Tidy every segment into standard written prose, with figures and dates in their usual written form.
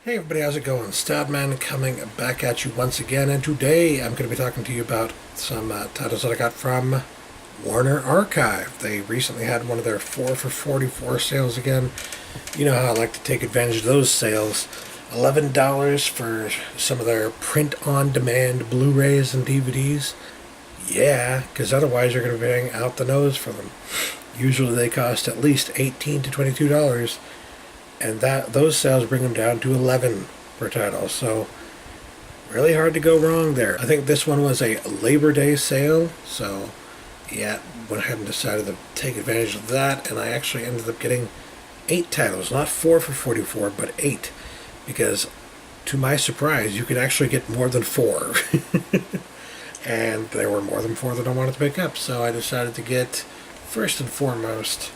Hey everybody, how's it going? Statman coming back at you once again, and today I'm going to be talking to you about some titles that I got from Warner Archive. They recently had one of their 4 for 44 sales again. You know how I like to take advantage of those sales. $11 for some of their print-on-demand Blu-rays and DVDs. Yeah, because otherwise you're going to be paying out the nose for them. Usually they cost at least $18 to $22. And those sales bring them down to 11 per title. So really hard to go wrong there. I think this one was a Labor Day sale. So yeah, went ahead and decided to take advantage of that. And I actually ended up getting 8 titles. Not 4 for 44, but 8. Because to my surprise, you could actually get more than 4. And there were more than 4 that I wanted to pick up. So I decided to get, first and foremost,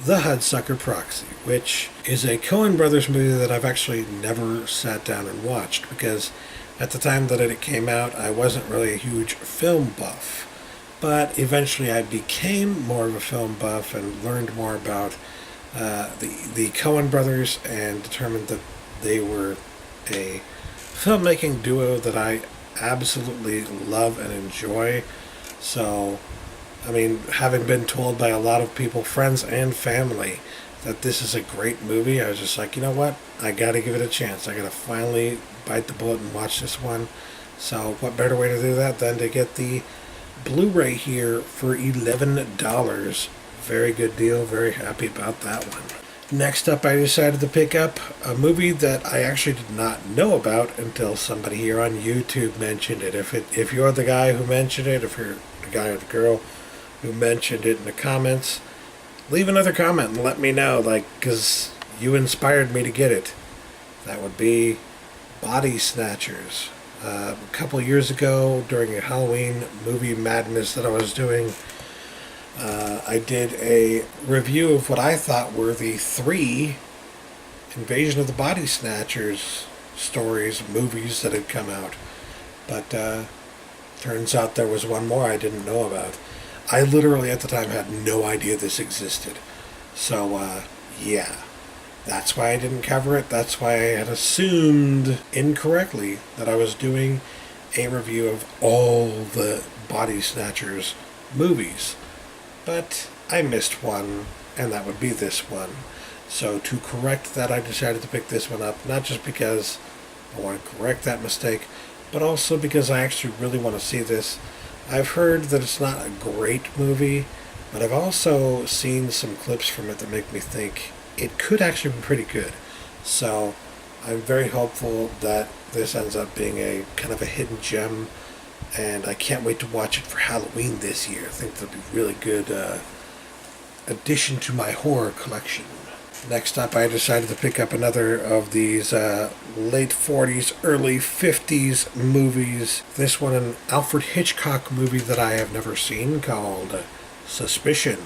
the Hudsucker Proxy, which is a Coen Brothers movie that I've actually never sat down and watched, because at the time that it came out, I wasn't really a huge film buff. But eventually I became more of a film buff and learned more about the Coen Brothers, and determined that they were a filmmaking duo that I absolutely love and enjoy. So I mean, having been told by a lot of people, friends and family, that this is a great movie, I was just like, you know what? I gotta give it a chance. I gotta finally bite the bullet and watch this one. So what better way to do that than to get the Blu-ray here for $11. Very good deal. Very happy about that one. Next up, I decided to pick up a movie that I actually did not know about until somebody here on YouTube mentioned it. If you're the guy who mentioned it, if you're the guy or the girl who mentioned it in the comments, leave another comment and let me know, because you inspired me to get it. That would be Body Snatchers. A couple years ago, during a Halloween movie madness that I was doing, I did a review of what I thought were the 3 Invasion of the Body Snatchers stories, movies that had come out. But turns out there was one more I didn't know about. I literally at the time had no idea this existed. So, yeah. That's why I didn't cover it. That's why I had assumed incorrectly that I was doing a review of all the Body Snatchers movies. But I missed one, and that would be this one. So to correct that, I decided to pick this one up, not just because I want to correct that mistake, but also because I actually really want to see this. I've heard that it's not a great movie, but I've also seen some clips from it that make me think it could actually be pretty good. So I'm very hopeful that this ends up being a kind of a hidden gem, and I can't wait to watch it for Halloween this year. I think that'll be a really good addition to my horror collection. Next up, I decided to pick up another of these late 40s, early 50s movies. This one, an Alfred Hitchcock movie that I have never seen, called Suspicion.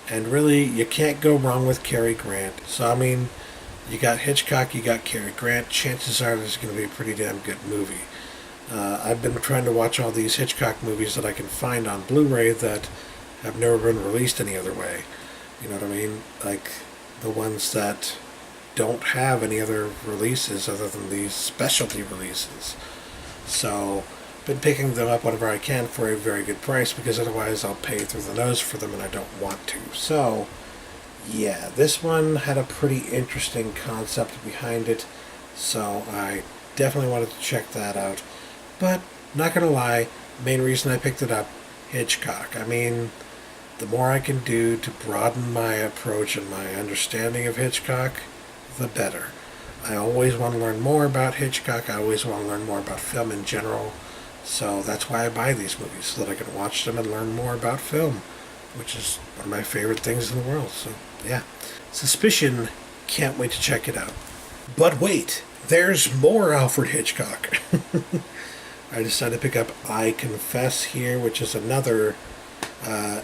And really, you can't go wrong with Cary Grant. So, I mean, you got Hitchcock, you got Cary Grant. Chances are this is going to be a pretty damn good movie. I've been trying to watch all these Hitchcock movies that I can find on Blu-ray that have never been released any other way. You know what I mean? Like the ones that don't have any other releases other than these specialty releases. So, been picking them up whenever I can for a very good price, because otherwise I'll pay through the nose for them and I don't want to. So, yeah, this one had a pretty interesting concept behind it, so I definitely wanted to check that out. But, not gonna lie, main reason I picked it up, Hitchcock. I mean, the more I can do to broaden my approach and my understanding of Hitchcock, the better. I always want to learn more about Hitchcock. I always want to learn more about film in general. So that's why I buy these movies, so that I can watch them and learn more about film, which is one of my favorite things in the world. So, yeah. Suspicion, can't wait to check it out. But wait, there's more Alfred Hitchcock. I decided to pick up I Confess here, which is another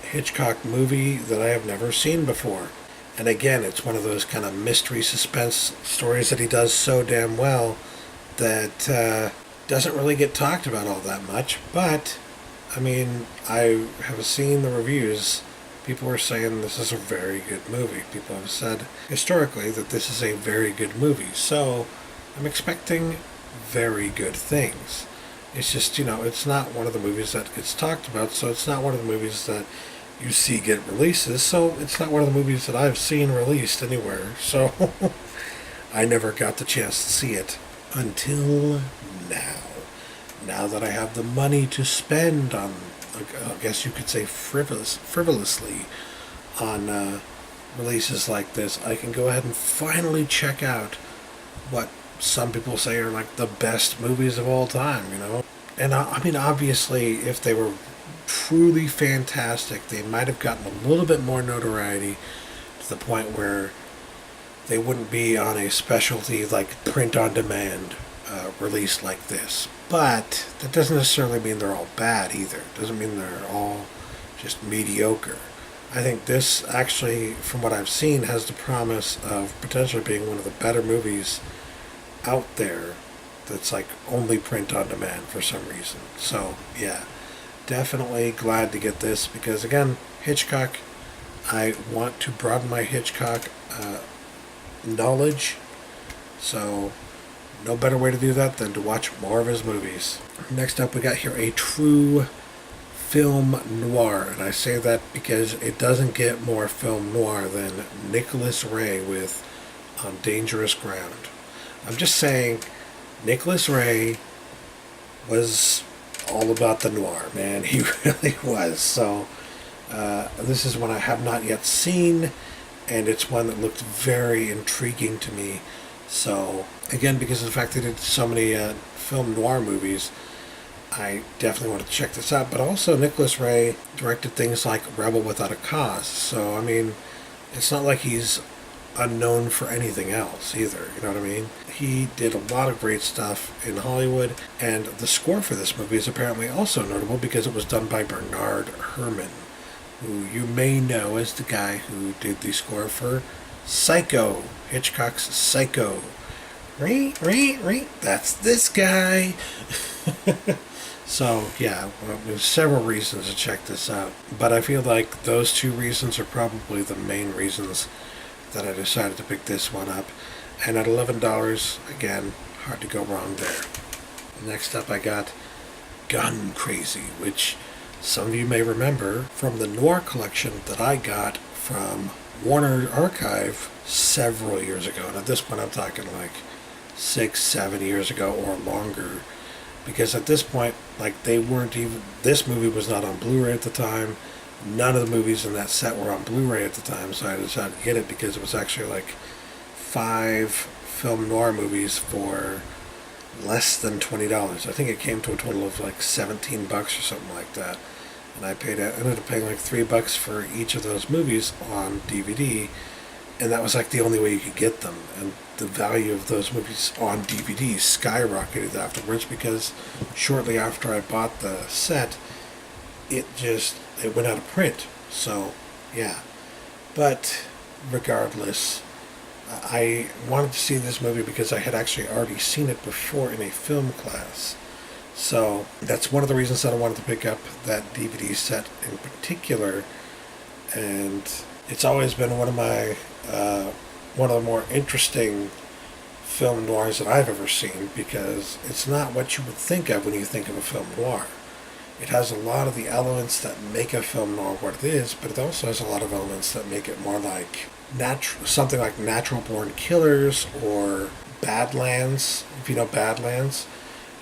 Hitchcock movie that I have never seen before. And again, it's one of those kind of mystery suspense stories that he does so damn well that doesn't really get talked about all that much. But, I mean, I have seen the reviews. People are saying this is a very good movie. People have said historically that this is a very good movie. So I'm expecting very good things. It's just, it's not one of the movies that gets talked about, so it's not one of the movies that you see get releases, so it's not one of the movies that I've seen released anywhere, so I never got the chance to see it until now. Now that I have the money to spend on, I guess you could say frivolously on releases like this, I can go ahead and finally check out what some people say are like the best movies of all time, And I mean, obviously, if they were truly fantastic, they might have gotten a little bit more notoriety to the point where they wouldn't be on a specialty like print-on-demand release like this. But that doesn't necessarily mean they're all bad either. It doesn't mean they're all just mediocre. I think this actually, from what I've seen, has the promise of potentially being one of the better movies out there that's like only print on demand for some reason. So yeah, definitely glad to get this because again, Hitchcock, I want to broaden my Hitchcock knowledge, so no better way to do that than to watch more of his movies. Next up we got here a true film noir, and I say that because it doesn't get more film noir than Nicholas Ray with On Dangerous Ground. I'm just saying, Nicholas Ray was all about the noir, man. He really was. So this is one I have not yet seen, and it's one that looked very intriguing to me. So again, because of the fact they did so many film noir movies, I definitely want to check this out. But also, Nicholas Ray directed things like Rebel Without a Cause. So I mean, it's not like he's unknown for anything else either, you know what I mean? He did a lot of great stuff in Hollywood, and the score for this movie is apparently also notable because it was done by Bernard Herrmann, who you may know as the guy who did the score for Psycho, Hitchcock's Psycho. That's this guy. So yeah, well, there's several reasons to check this out, but I feel like those two reasons are probably the main reasons that I decided to pick this one up. And at $11, again, hard to go wrong there. Next up I got Gun Crazy, which some of you may remember from the Noir collection that I got from Warner Archive several years ago. And at this point I'm talking like 6-7 years ago or longer, because at this point, like, they weren't even, this movie was not on Blu-ray at the time. None of the movies in that set were on Blu-ray at the time, so I decided to get it because it was actually like 5 film noir movies for less than $20. I think it came to a total of like $17 or something like that. And I ended up paying like $3 for each of those movies on DVD, and that was like the only way you could get them. And the value of those movies on DVD skyrocketed afterwards because shortly after I bought the set, it went out of print. So yeah, but regardless, I wanted to see this movie because I had actually already seen it before in a film class. So that's one of the reasons that I wanted to pick up that DVD set in particular, and it's always been one of the more interesting film noirs that I've ever seen, because it's not what you would think of when you think of a film noir. It has a lot of the elements that make a film noir what it is, but it also has a lot of elements that make it more like something like Natural Born Killers or Badlands. If you know Badlands,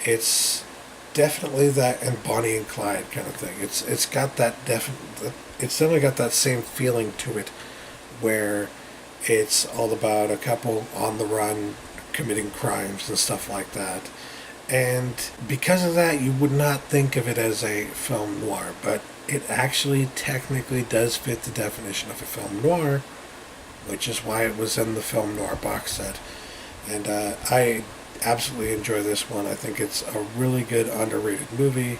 it's definitely that, and Bonnie and Clyde kind of thing. It's definitely got that same feeling to it, where it's all about a couple on the run committing crimes and stuff like that. And because of that, you would not think of it as a film noir, but it actually technically does fit the definition of a film noir, which is why it was in the film noir box set. And I absolutely enjoy this one. I think it's a really good underrated movie,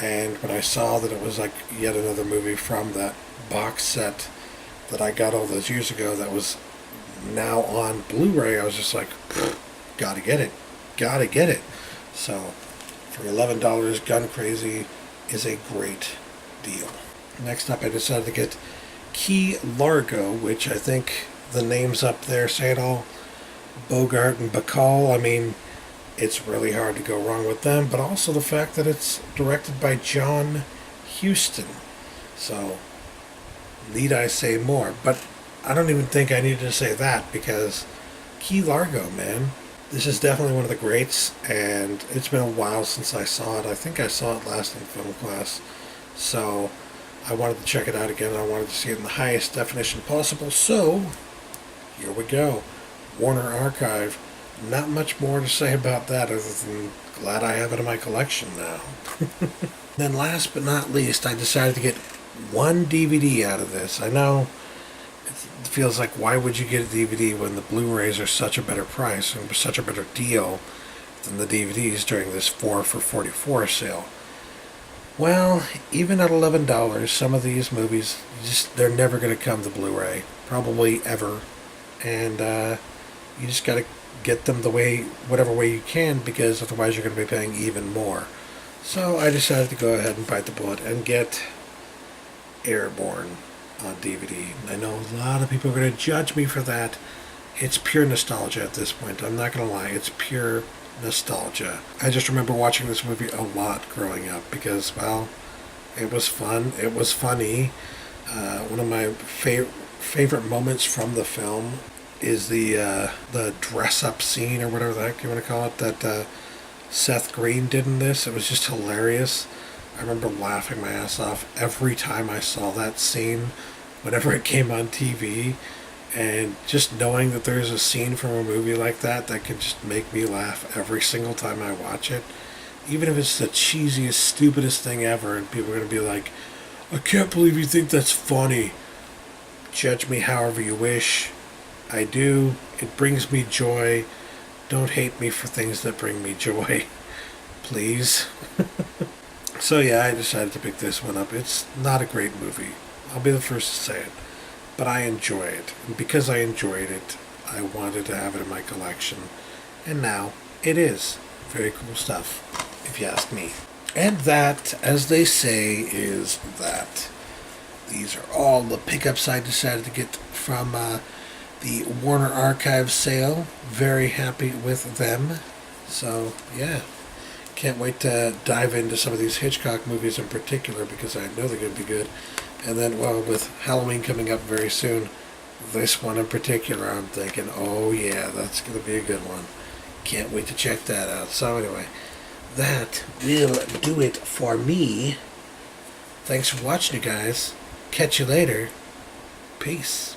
and when I saw that it was like yet another movie from that box set that I got all those years ago that was now on Blu-ray, I was just like, gotta get it. So for $11, Gun Crazy is a great deal. Next up, I decided to get Key Largo, which I think the names up there say it all. Bogart and Bacall. I mean, it's really hard to go wrong with them, but also the fact that it's directed by John Huston. So, need I say more? But I don't even think I needed to say that, because Key Largo, man. This is definitely one of the greats, and it's been a while since I saw it. I think I saw it last in film class. So, I wanted to check it out again, and I wanted to see it in the highest definition possible. So, here we go. Warner Archive. Not much more to say about that other than glad I have it in my collection now. Then last but not least, I decided to get one DVD out of this. I know it feels like, why would you get a DVD when the Blu-rays are such a better price and such a better deal than the DVDs during this 4 for $44 sale? Well, even at $11, some of these movies, they're never going to come to Blu-ray. Probably ever. And you just got to get them whatever way you can, because otherwise you're going to be paying even more. So I decided to go ahead and bite the bullet and get Airborne on DVD. I know a lot of people are going to judge me for that. It's pure nostalgia at this point. I'm not going to lie. It's pure nostalgia. I just remember watching this movie a lot growing up because, well, it was fun. It was funny. One of my favorite moments from the film is the dress-up scene, or whatever the heck you want to call it, that Seth Green did in this. It was just hilarious. I remember laughing my ass off every time I saw that scene, whenever it came on TV, and just knowing that there's a scene from a movie like that could just make me laugh every single time I watch it. Even if it's the cheesiest, stupidest thing ever, and people are going to be like, I can't believe you think that's funny. Judge me however you wish. I do. It brings me joy. Don't hate me for things that bring me joy. Please. So yeah, I decided to pick this one up. It's not a great movie. I'll be the first to say it. But I enjoy it. And because I enjoyed it, I wanted to have it in my collection. And now it is. Very cool stuff, if you ask me. And that, as they say, is that. These are all the pickups I decided to get from the Warner Archive sale. Very happy with them. So, yeah. Can't wait to dive into some of these Hitchcock movies in particular, because I know they're going to be good. And then, well, with Halloween coming up very soon, this one in particular, I'm thinking, oh yeah, that's going to be a good one. Can't wait to check that out. So anyway, that will do it for me. Thanks for watching, you guys. Catch you later. Peace.